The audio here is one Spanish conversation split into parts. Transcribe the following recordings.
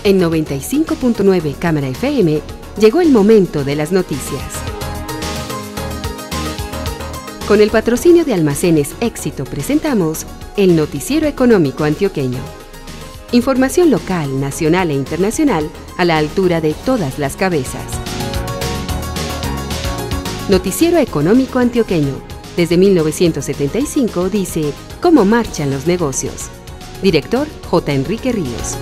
En 95.9 Cámara FM llegó el momento de las noticias. Con el patrocinio de Almacenes Éxito presentamos el Noticiero Económico Antioqueño. Información local, nacional e internacional a la altura de todas las cabezas. Noticiero Económico Antioqueño. Desde 1975 dice cómo marchan los negocios. Director J. Enrique Ríos.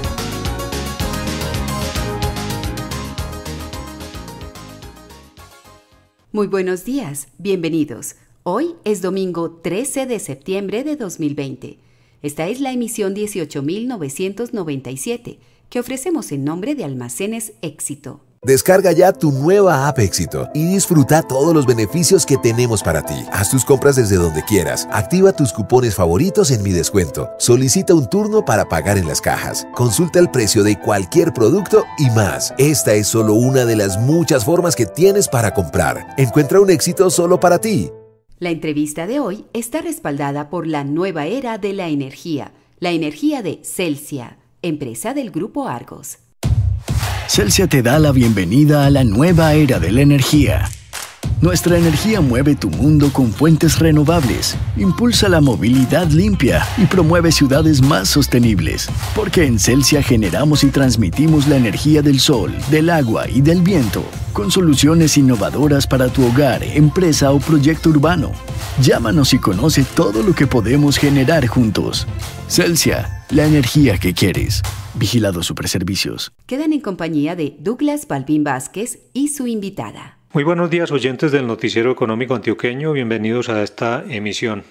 Muy buenos días, bienvenidos. Hoy es domingo 13 de septiembre de 2020. Esta es la emisión 18.997 que ofrecemos en nombre de Almacenes Éxito. Descarga ya tu nueva app Éxito y disfruta todos los beneficios que tenemos para ti. Haz tus compras desde donde quieras. Activa tus cupones favoritos en Mi Descuento. Solicita un turno para pagar en las cajas. Consulta el precio de cualquier producto y más. Esta es solo una de las muchas formas que tienes para comprar. Encuentra un éxito solo para ti. La entrevista de hoy está respaldada por la nueva era de la energía de Celsia, empresa del Grupo Argos. Celsia te da la bienvenida a la nueva era de la energía. Nuestra energía mueve tu mundo con fuentes renovables, impulsa la movilidad limpia y promueve ciudades más sostenibles. Porque en Celsia generamos y transmitimos la energía del sol, del agua y del viento, con soluciones innovadoras para tu hogar, empresa o proyecto urbano. Llámanos y conoce todo lo que podemos generar juntos. Celsia, la energía que quieres. Vigilado Superservicios. Quedan en compañía de Douglas Balbín Vázquez y su invitada. Muy buenos días, oyentes del Noticiero Económico Antioqueño. Bienvenidos a esta emisión.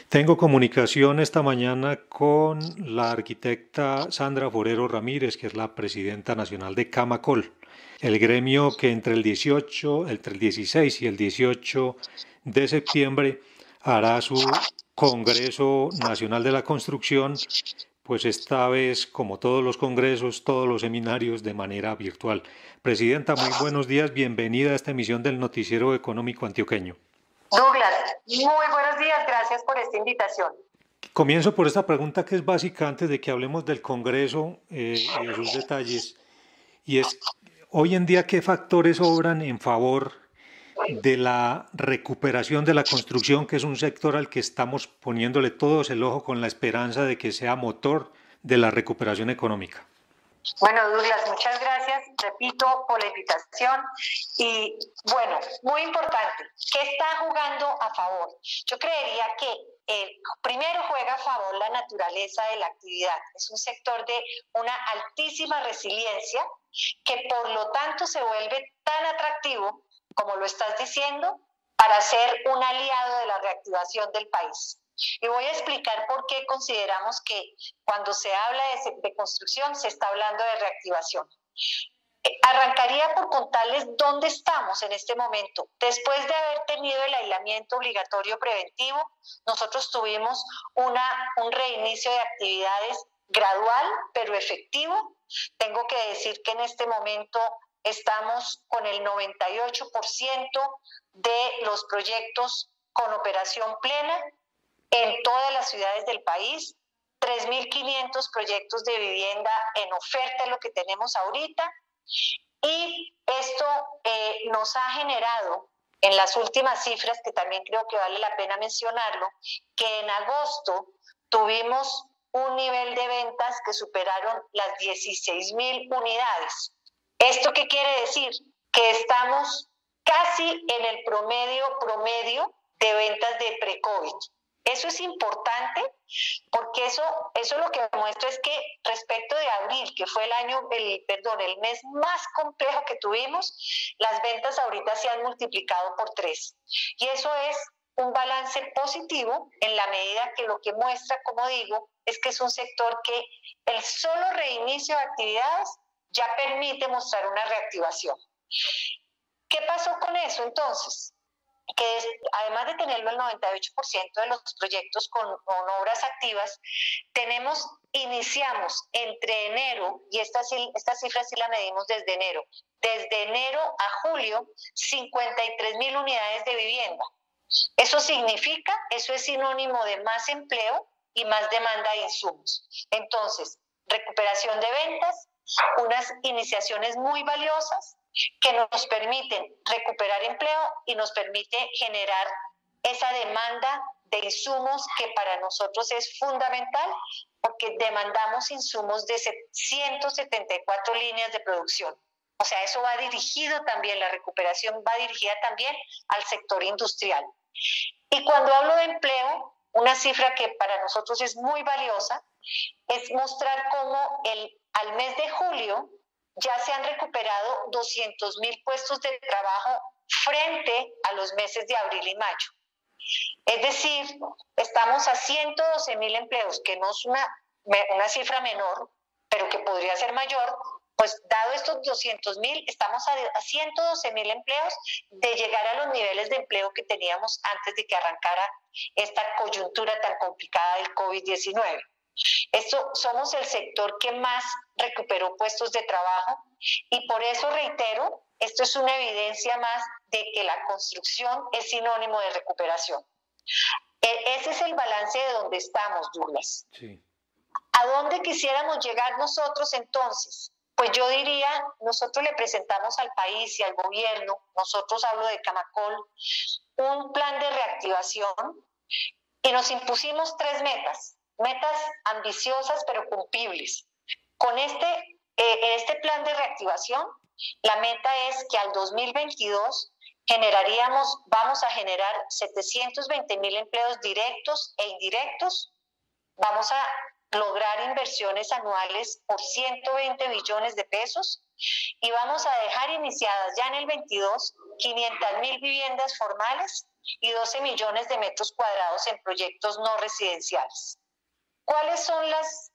Tengo comunicación esta mañana con la arquitecta Sandra Forero Ramírez, que es la presidenta nacional de Camacol, el gremio que entre el 16 y el 18 de septiembre hará su Congreso Nacional de la Construcción, pues esta vez, como todos los congresos, todos los seminarios, de manera virtual. Presidenta, muy buenos días, bienvenida a esta emisión del Noticiero Económico Antioqueño. Douglas, muy buenos días, gracias por esta invitación. Comienzo por esta pregunta que es básica antes de que hablemos del Congreso y de sus detalles, y es, hoy en día, ¿qué factores obran en favor de la recuperación de la construcción, que es un sector al que estamos poniéndole todos el ojo con la esperanza de que sea motor de la recuperación económica? Bueno, Douglas, muchas gracias, repito, por la invitación. Y bueno, muy importante, ¿qué está jugando a favor? Yo creería que primero juega a favor la naturaleza de la actividad. Es un sector de una altísima resiliencia que por lo tanto se vuelve tan atractivo, como lo estás diciendo, para ser un aliado de la reactivación del país. Y voy a explicar por qué consideramos que cuando se habla de construcción se está hablando de reactivación. Arrancaría por contarles dónde estamos en este momento. Después de haber tenido el aislamiento obligatorio preventivo, nosotros tuvimos un reinicio de actividades gradual pero efectivo. Tengo que decir que en este momento estamos con el 98% de los proyectos con operación plena en todas las ciudades del país, 3.500 proyectos de vivienda en oferta, lo que tenemos ahorita, y esto nos ha generado, en las últimas cifras, que también creo que vale la pena mencionarlo, que en agosto tuvimos un nivel de ventas que superaron las 16.000 unidades. ¿Esto qué quiere decir? Que estamos casi en el promedio de ventas de pre-COVID. Eso es importante porque eso lo que muestra es que respecto de abril, que fue el mes más complejo que tuvimos, las ventas ahorita se han multiplicado por 3. Y eso es un balance positivo en la medida que lo que muestra, como digo, es que es un sector que el solo reinicio de actividades ya permite mostrar una reactivación. ¿Qué pasó con eso entonces? Que además de tenerlo el 98% de los proyectos con obras activas, iniciamos entre enero, y esta cifra sí la medimos desde enero a julio, 53.000 unidades de vivienda. Eso es sinónimo de más empleo y más demanda de insumos. Entonces, recuperación de ventas, unas iniciaciones muy valiosas que nos permiten recuperar empleo y nos permite generar esa demanda de insumos que para nosotros es fundamental, porque demandamos insumos de 174 líneas de producción. O sea, eso va dirigido también, la recuperación va dirigida también al sector industrial. Y cuando hablo de empleo, una cifra que para nosotros es muy valiosa es mostrar cómo al mes de julio ya se han recuperado 200.000 puestos de trabajo frente a los meses de abril y mayo. Es decir, estamos a 112.000 empleos, que no es una cifra menor, pero que podría ser mayor. Pues dado estos 200.000, estamos a 112.000 empleos de llegar a los niveles de empleo que teníamos antes de que arrancara esta coyuntura tan complicada del COVID-19. Somos el sector que más recuperó puestos de trabajo y por eso reitero, esto es una evidencia más de que la construcción es sinónimo de recuperación. Ese es el balance de donde estamos, Douglas. Sí. ¿A dónde quisiéramos llegar nosotros entonces? Pues yo diría, nosotros le presentamos al país y al gobierno, nosotros hablo de Camacol, un plan de reactivación y nos impusimos 3 metas ambiciosas pero cumplibles. Con este plan de reactivación, la meta es que al 2022 vamos a generar 720.000 empleos directos e indirectos, vamos a lograr inversiones anuales por 120 billones de pesos y vamos a dejar iniciadas ya en el 22 500.000 viviendas formales y 12 millones de metros cuadrados en proyectos no residenciales. ¿Cuáles son las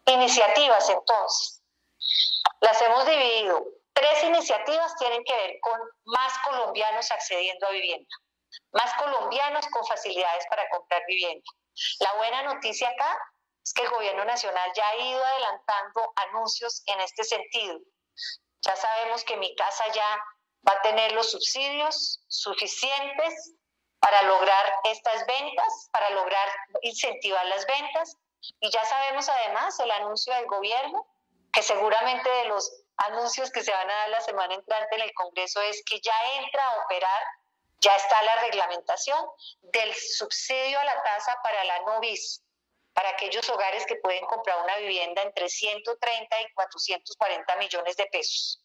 iniciativas entonces? Las hemos dividido. 3 iniciativas tienen que ver con más colombianos accediendo a vivienda, más colombianos con facilidades para comprar vivienda. La buena noticia acá es que el gobierno nacional ya ha ido adelantando anuncios en este sentido. Ya sabemos que Mi Casa ya va a tener los subsidios suficientes para lograr estas ventas, para lograr incentivar las ventas. Y ya sabemos además el anuncio del gobierno, que seguramente de los anuncios que se van a dar la semana entrante en el Congreso es que ya entra a operar, ya está la reglamentación del subsidio a la tasa para la no bis, para aquellos hogares que pueden comprar una vivienda entre 130 y 440 millones de pesos.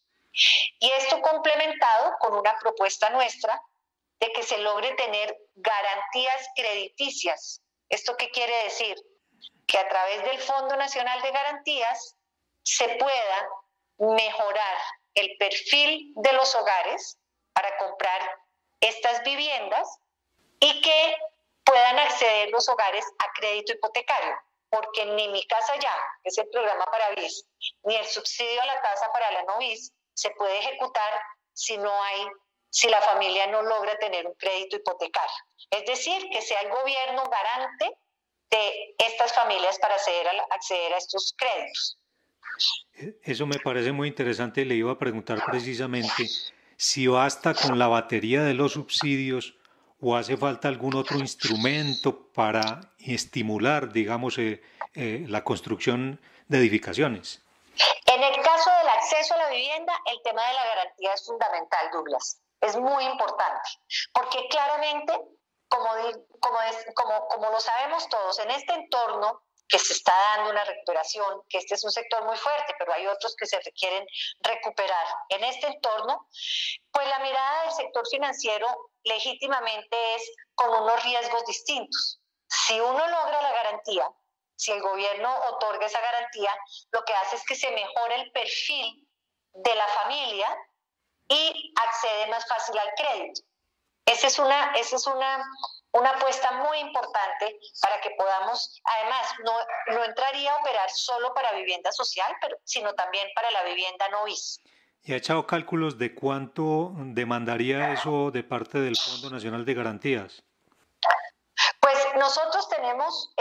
Y esto complementado con una propuesta nuestra de que se logre tener garantías crediticias. ¿Esto qué quiere decir? Que a través del Fondo Nacional de Garantías se pueda mejorar el perfil de los hogares para comprar estas viviendas y que puedan acceder los hogares a crédito hipotecario, porque ni Mi Casa Ya, que es el programa para BIS, ni el subsidio a la tasa para la no BIS se puede ejecutar si la familia no logra tener un crédito hipotecario. Es decir, que sea el gobierno garante de estas familias para acceder a estos créditos. Eso me parece muy interesante. Le iba a preguntar precisamente si basta con la batería de los subsidios o hace falta algún otro instrumento para estimular, digamos, la construcción de edificaciones. En el caso del acceso a la vivienda, el tema de la garantía es fundamental, Douglas. Es muy importante, porque claramente, como lo sabemos todos, en este entorno que se está dando una recuperación, que este es un sector muy fuerte, pero hay otros que se requieren recuperar. En este entorno, pues la mirada del sector financiero legítimamente es con unos riesgos distintos. Si uno logra la garantía, si el gobierno otorga esa garantía, lo que hace es que se mejora el perfil de la familia y accede más fácil al crédito. Esa es una apuesta muy importante para que podamos, además, no entraría a operar solo para vivienda social, sino también para la vivienda no BIS. ¿Y ha echado cálculos de cuánto demandaría eso de parte del Fondo Nacional de Garantías? Pues nosotros tenemos,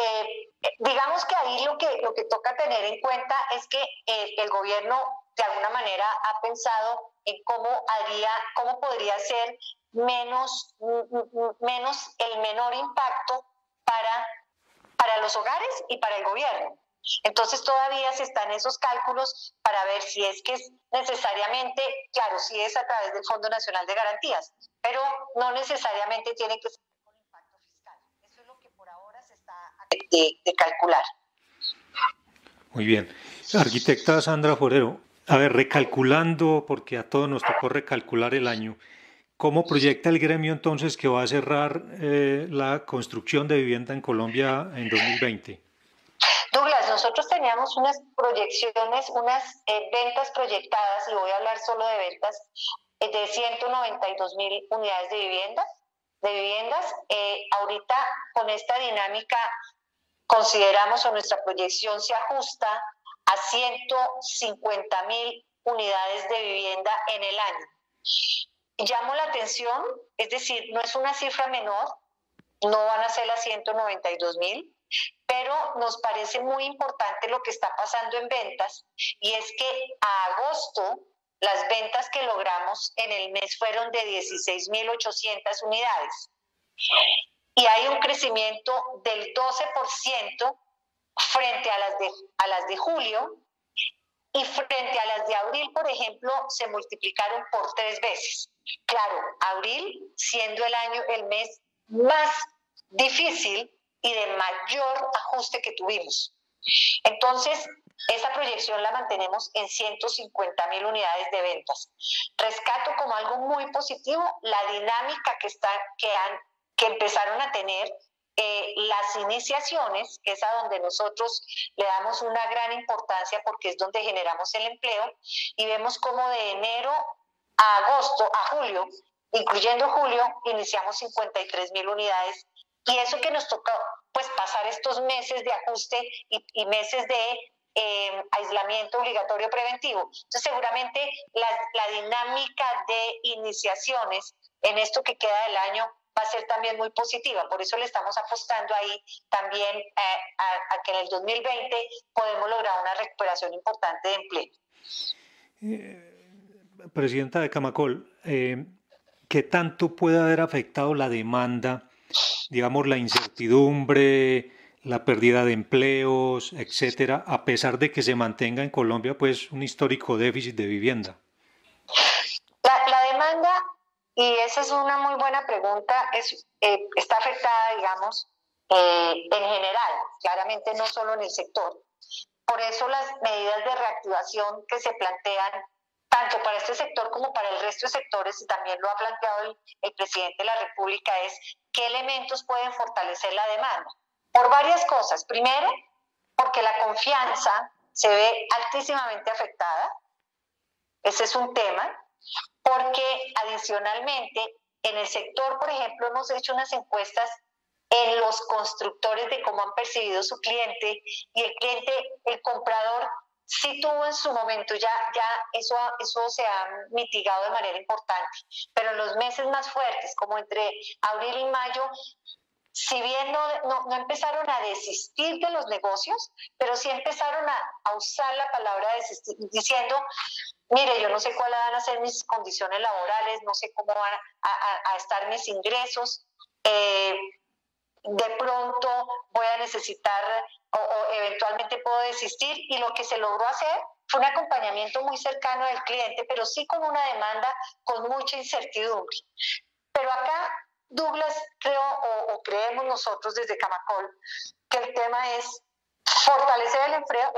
digamos que ahí lo que toca tener en cuenta es que el gobierno de alguna manera ha pensado en cómo podría ser menos el menor impacto para los hogares y para el gobierno. Entonces todavía se están esos cálculos para ver si es que es necesariamente, claro, si es a través del Fondo Nacional de Garantías, pero no necesariamente tiene que ser con impacto fiscal. Eso es lo que por ahora se está de calcular. Muy bien. Arquitecta Sandra Forero, a ver, recalculando, porque a todos nos tocó recalcular el año, ¿cómo proyecta el gremio entonces que va a cerrar la construcción de vivienda en Colombia en 2020? Douglas, nosotros teníamos unas proyecciones, unas ventas proyectadas, y voy a hablar solo de ventas, de 192.000 unidades de viviendas. Ahorita con esta dinámica consideramos, o nuestra proyección se ajusta a 150.000 unidades de vivienda en el año. Llamo la atención, es decir, no es una cifra menor, no van a ser las 192.000, pero nos parece muy importante lo que está pasando en ventas, y es que a agosto las ventas que logramos en el mes fueron de 16.800 unidades. Y hay un crecimiento del 12% frente a las de julio, y frente a las de abril, por ejemplo, se multiplicaron por 3 veces. Claro, abril siendo el mes más difícil y de mayor ajuste que tuvimos. Entonces, esa proyección la mantenemos en 150.000 unidades de ventas. Rescato como algo muy positivo la dinámica que empezaron a tener las iniciaciones, que es a donde nosotros le damos una gran importancia porque es donde generamos el empleo, y vemos como de enero a agosto, a julio, incluyendo julio, iniciamos 53.000 unidades, y eso que nos tocó pues pasar estos meses de ajuste y meses de aislamiento obligatorio preventivo. Entonces seguramente la dinámica de iniciaciones en esto que queda del año va a ser también muy positiva. Por eso le estamos apostando ahí también a que en el 2020 podemos lograr una recuperación importante de empleo. Presidenta de Camacol, ¿qué tanto puede haber afectado la demanda, digamos, la incertidumbre, la pérdida de empleos, etcétera, a pesar de que se mantenga en Colombia pues un histórico déficit de vivienda? La demanda, y esa es una muy buena pregunta, está afectada, digamos, en general, claramente no solo en el sector. Por eso las medidas de reactivación que se plantean, tanto para este sector como para el resto de sectores, y también lo ha planteado el presidente de la República, es qué elementos pueden fortalecer la demanda. Por varias cosas. Primero, porque la confianza se ve altísimamente afectada. Ese es un tema. Porque adicionalmente, en el sector, por ejemplo, hemos hecho unas encuestas en los constructores de cómo han percibido su cliente, y el cliente, el comprador, sí tuvo en su momento, ya eso se ha mitigado de manera importante, pero en los meses más fuertes, como entre abril y mayo, si bien no empezaron a desistir de los negocios, pero sí empezaron a usar la palabra desistir, diciendo, mire, yo no sé cuáles van a ser mis condiciones laborales, no sé cómo van a estar mis ingresos, de pronto voy a necesitar o eventualmente puedo desistir, y lo que se logró hacer fue un acompañamiento muy cercano del cliente, pero sí con una demanda con mucha incertidumbre. Pero acá, Douglas, creo o creemos nosotros desde Camacol que el tema es fortalecer el empleo,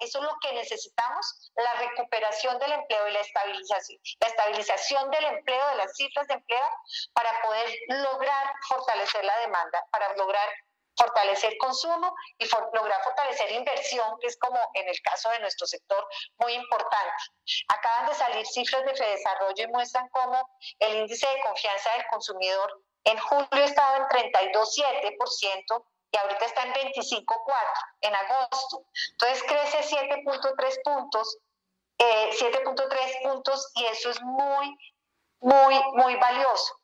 eso es lo que necesitamos, la recuperación del empleo y la estabilización del empleo, de las cifras de empleo, para poder lograr fortalecer la demanda, para lograr fortalecer consumo y lograr fortalecer inversión, que es como en el caso de nuestro sector muy importante. Acaban de salir cifras de Fedesarrollo y muestran cómo el índice de confianza del consumidor en julio estaba en 32.7%, y ahorita está en 25.4 en agosto. Entonces crece 7.3 puntos, y eso es muy, muy, muy valioso.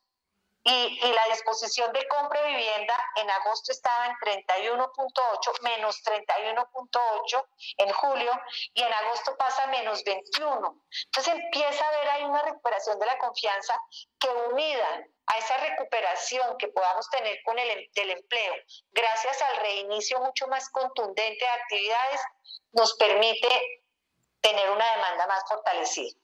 y la disposición de compra de vivienda en agosto estaba en 31.8, menos 31.8 en julio, y en agosto pasa a menos 21. Entonces empieza a haber ahí una recuperación de la confianza que, unida a esa recuperación que podamos tener con del empleo, gracias al reinicio mucho más contundente de actividades, nos permite tener una demanda más fortalecida.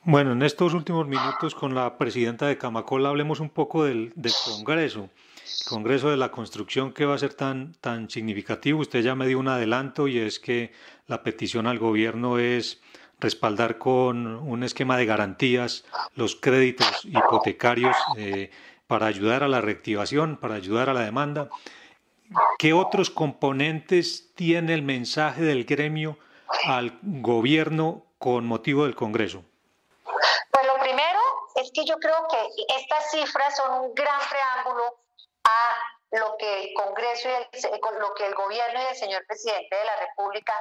Bueno, en estos últimos minutos con la presidenta de Camacola hablemos un poco del Congreso. El Congreso de la Construcción, que va a ser tan significativo. Usted ya me dio un adelanto, y es que la petición al gobierno es respaldar con un esquema de garantías los créditos hipotecarios para ayudar a la reactivación, para ayudar a la demanda. ¿Qué otros componentes tiene el mensaje del gremio al gobierno con motivo del Congreso? Pues lo primero es que yo creo que estas cifras son un gran preámbulo a lo que el Congreso y lo que el gobierno y el señor presidente de la República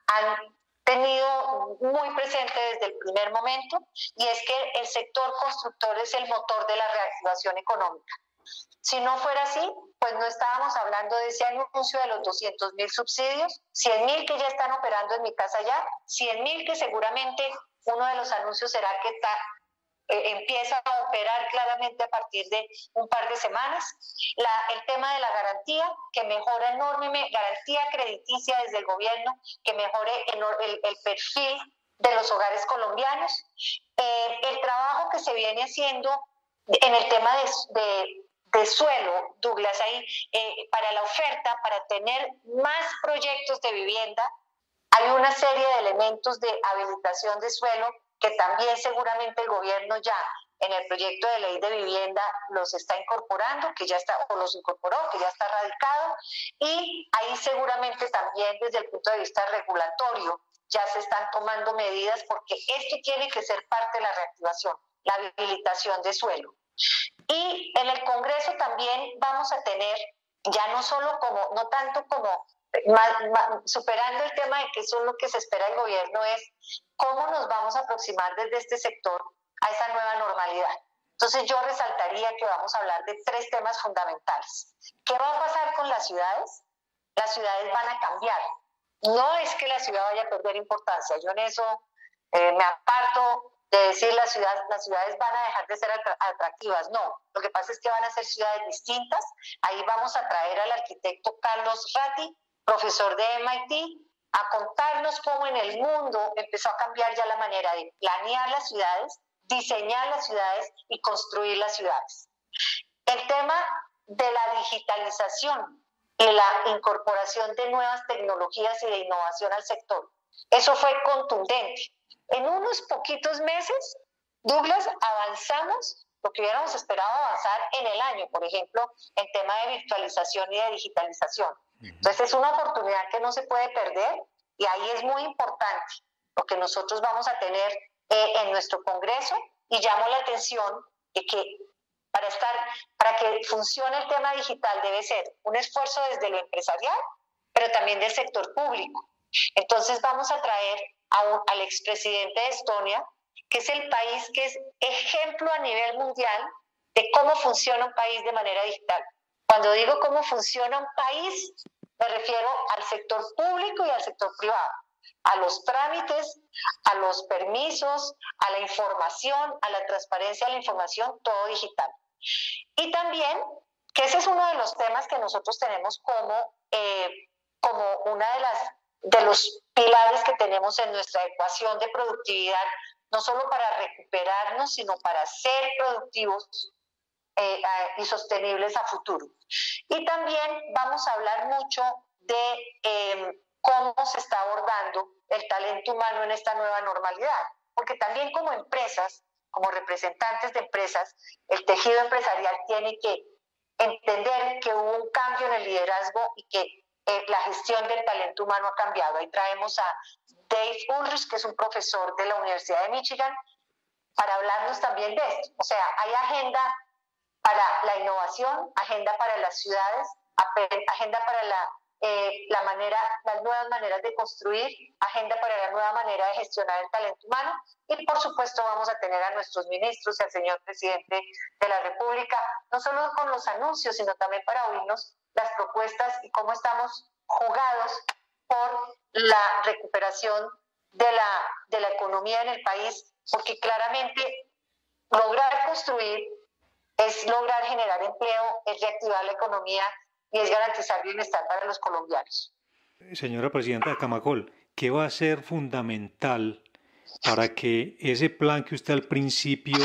han tenido muy presente desde el primer momento, y es que el sector constructor es el motor de la reactivación económica. Si no fuera así, pues no estábamos hablando de ese anuncio de los 200.000 subsidios, 100.000 que ya están operando en Mi Casa Ya, 100.000 que seguramente uno de los anuncios será que empieza a operar claramente a partir de un par de semanas. El tema de la garantía, que mejora enormemente, garantía crediticia desde el gobierno, que mejore el perfil de los hogares colombianos. El trabajo que se viene haciendo en el tema de suelo, Douglas, ahí para la oferta, para tener más proyectos de vivienda, hay una serie de elementos de habilitación de suelo que también seguramente el gobierno ya en el proyecto de ley de vivienda los está incorporando, que ya está, o los incorporó, que ya está radicado, y ahí seguramente también desde el punto de vista regulatorio ya se están tomando medidas, porque esto tiene que ser parte de la reactivación, la habilitación de suelo. Y en el Congreso también vamos a tener, ya no solo no tanto como superando el tema de que eso es lo que se espera del gobierno, es cómo nos vamos a aproximar desde este sector a esa nueva normalidad. Entonces yo resaltaría que vamos a hablar de 3 temas fundamentales. ¿Qué va a pasar con las ciudades? Las ciudades van a cambiar. No es que la ciudad vaya a perder importancia. Yo en eso me aparto de decir las ciudades van a dejar de ser atractivas. No, lo que pasa es que van a ser ciudades distintas. Ahí vamos a traer al arquitecto Carlos Ratti, profesor de MIT, a contarnos cómo en el mundo empezó a cambiar ya la manera de planear las ciudades, diseñar las ciudades y construir las ciudades. El tema de la digitalización y la incorporación de nuevas tecnologías y de innovación al sector. Eso fue contundente. En unos poquitos meses, Douglas, avanzamos lo que hubiéramos esperado avanzar en el año, por ejemplo, en tema de virtualización y de digitalización. Entonces es una oportunidad que no se puede perder, y ahí es muy importante lo que nosotros vamos a tener en nuestro Congreso, y llamo la atención de que para que funcione el tema digital debe ser un esfuerzo desde lo empresarial, pero también del sector público. Entonces vamos a traer al expresidente de Estonia, que es el país que es ejemplo a nivel mundial de cómo funciona un país de manera digital. Cuando digo cómo funciona un país, me refiero al sector público y al sector privado, a los trámites, a los permisos, a la información, a la transparencia de la información, todo digital. Y también, que ese es uno de los temas que nosotros tenemos como una de los pilares que tenemos en nuestra ecuación de productividad, no solo para recuperarnos, sino para ser productivos y sostenibles a futuro. Y también vamos a hablar mucho de cómo se está abordando el talento humano en esta nueva normalidad, porque también como empresas, como representantes de empresas, el tejido empresarial tiene que entender que hubo un cambio en el liderazgo y que la gestión del talento humano ha cambiado. Ahí traemos a Dave Ulrich, que es un profesor de la Universidad de Michigan, para hablarnos también de esto. O sea, hay agenda para la innovación, agenda para las ciudades, agenda para la las nuevas maneras de construir, agenda para la nueva manera de gestionar el talento humano, y por supuesto vamos a tener a nuestros ministros y al señor presidente de la República, no solo con los anuncios, sino también para oírnos las propuestas y cómo estamos jugados por la recuperación de la economía en el país, porque claramente lograr construir es lograr generar empleo, es reactivar la economía y es garantizar bienestar para los colombianos. Señora Presidenta de Camacol, ¿qué va a ser fundamental para que ese plan que usted al principio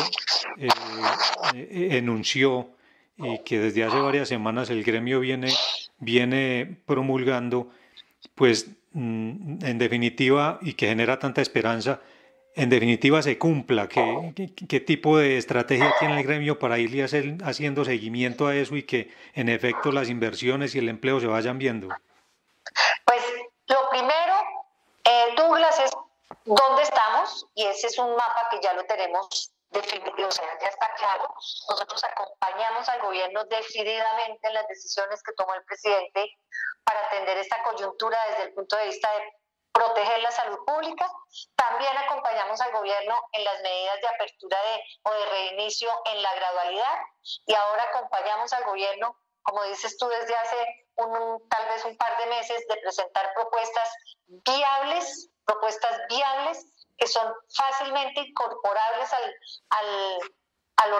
enunció y que desde hace varias semanas el gremio viene promulgando, pues en definitiva, y que genera tanta esperanza, en definitiva se cumpla? ¿Qué tipo de estrategia tiene el gremio para irle haciendo seguimiento a eso y que en efecto las inversiones y el empleo se vayan viendo? Pues lo primero, Douglas, es dónde estamos, y ese es un mapa que ya lo tenemos definido, o sea, ya está claro. Nosotros acompañamos al gobierno decididamente en las decisiones que tomó el presidente para atender esta coyuntura desde el punto de vista de proteger la salud pública. También acompañamos al gobierno en las medidas de apertura o de reinicio en la gradualidad, y ahora acompañamos al gobierno, como dices tú, desde hace tal vez un par de meses, de presentar propuestas viables que son fácilmente incorporables al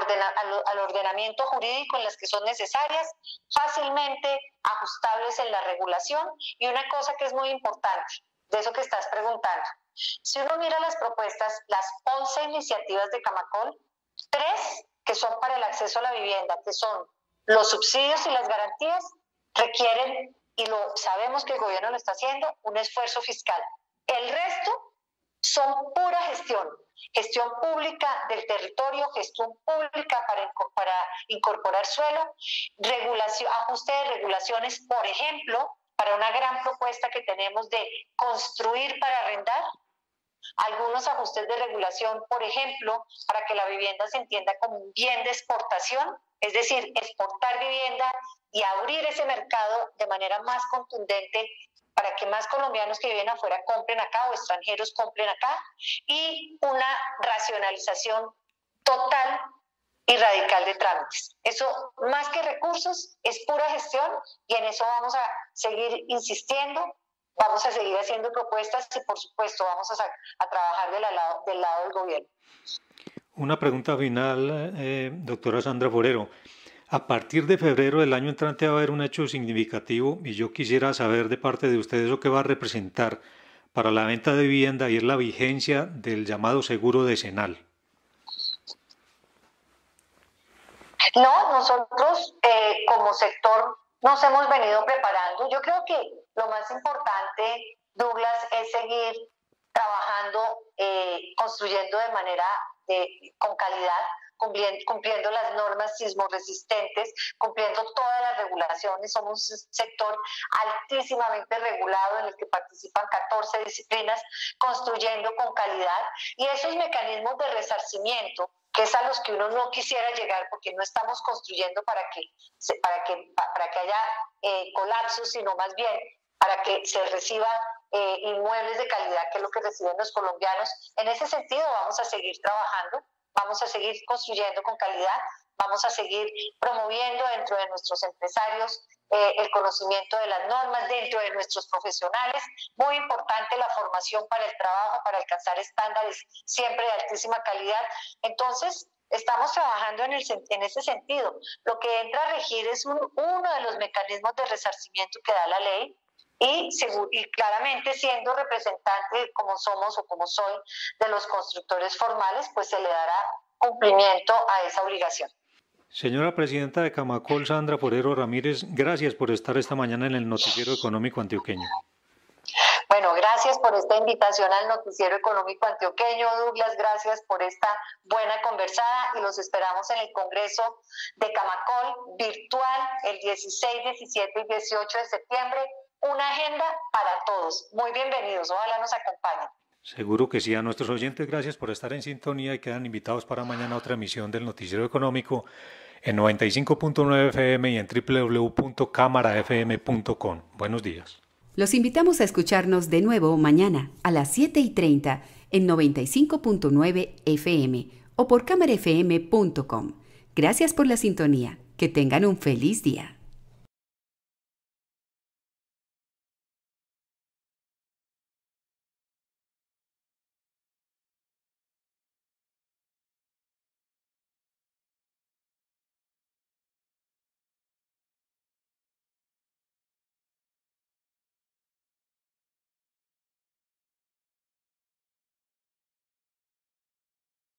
ordenamiento jurídico en las que son necesarias, fácilmente ajustables en la regulación. Y una cosa que es muy importante, de eso que estás preguntando, si uno mira las propuestas, las 11 iniciativas de Camacol, 3 que son para el acceso a la vivienda, que son los subsidios y las garantías, requieren, y lo sabemos que el gobierno lo está haciendo, un esfuerzo fiscal. El resto son pura gestión pública del territorio, gestión pública para incorporar suelo, ajuste de regulaciones, por ejemplo, para una gran propuesta que tenemos de construir para arrendar, algunos ajustes de regulación, por ejemplo, para que la vivienda se entienda como un bien de exportación, es decir, exportar vivienda y abrir ese mercado de manera más contundente para que más colombianos que viven afuera compren acá o extranjeros compren acá, y una racionalización total y radical de trámites. Eso, más que recursos, es pura gestión, y en eso vamos a seguir insistiendo, vamos a seguir haciendo propuestas y, por supuesto, vamos a trabajar del lado del gobierno. Una pregunta final, doctora Sandra Forero. A partir de febrero del año entrante va a haber un hecho significativo, y yo quisiera saber de parte de ustedes eso que va a representar para la venta de vivienda, y es la vigencia del llamado seguro decenal. No, nosotros como sector nos hemos venido preparando. Yo creo que lo más importante, Douglas, es seguir trabajando, construyendo de manera con calidad, cumpliendo las normas sismoresistentes, cumpliendo todas las regulaciones. Somos un sector altísimamente regulado en el que participan 14 disciplinas, construyendo con calidad, y esos mecanismos de resarcimiento, que es a los que uno no quisiera llegar, porque no estamos construyendo para que haya colapsos, sino más bien para que se reciba inmuebles de calidad, que es lo que reciben los colombianos. En ese sentido vamos a seguir trabajando, vamos a seguir construyendo con calidad, vamos a seguir promoviendo dentro de nuestros empresarios el conocimiento de las normas, dentro de nuestros profesionales. Muy importante la formación para el trabajo, para alcanzar estándares siempre de altísima calidad. Entonces, estamos trabajando en ese sentido. Lo que entra a regir es uno de los mecanismos de resarcimiento que da la ley, y claramente, siendo representante como somos o como soy de los constructores formales, pues se le dará cumplimiento a esa obligación. Señora Presidenta de Camacol, Sandra Forero Ramírez, gracias por estar esta mañana en el Noticiero Económico Antioqueño. Bueno, gracias por esta invitación al Noticiero Económico Antioqueño, Douglas, gracias por esta buena conversada, y los esperamos en el Congreso de Camacol virtual el 16, 17 y 18 de septiembre. Una agenda para todos. Muy bienvenidos, ojalá nos acompañen. Seguro que sí. A nuestros oyentes, gracias por estar en sintonía y quedan invitados para mañana a otra emisión del Noticiero Económico en 95.9 FM y en www.camarafm.com. Buenos días. Los invitamos a escucharnos de nuevo mañana a las 7:30 en 95.9 FM o por camarafm.com. Gracias por la sintonía. Que tengan un feliz día.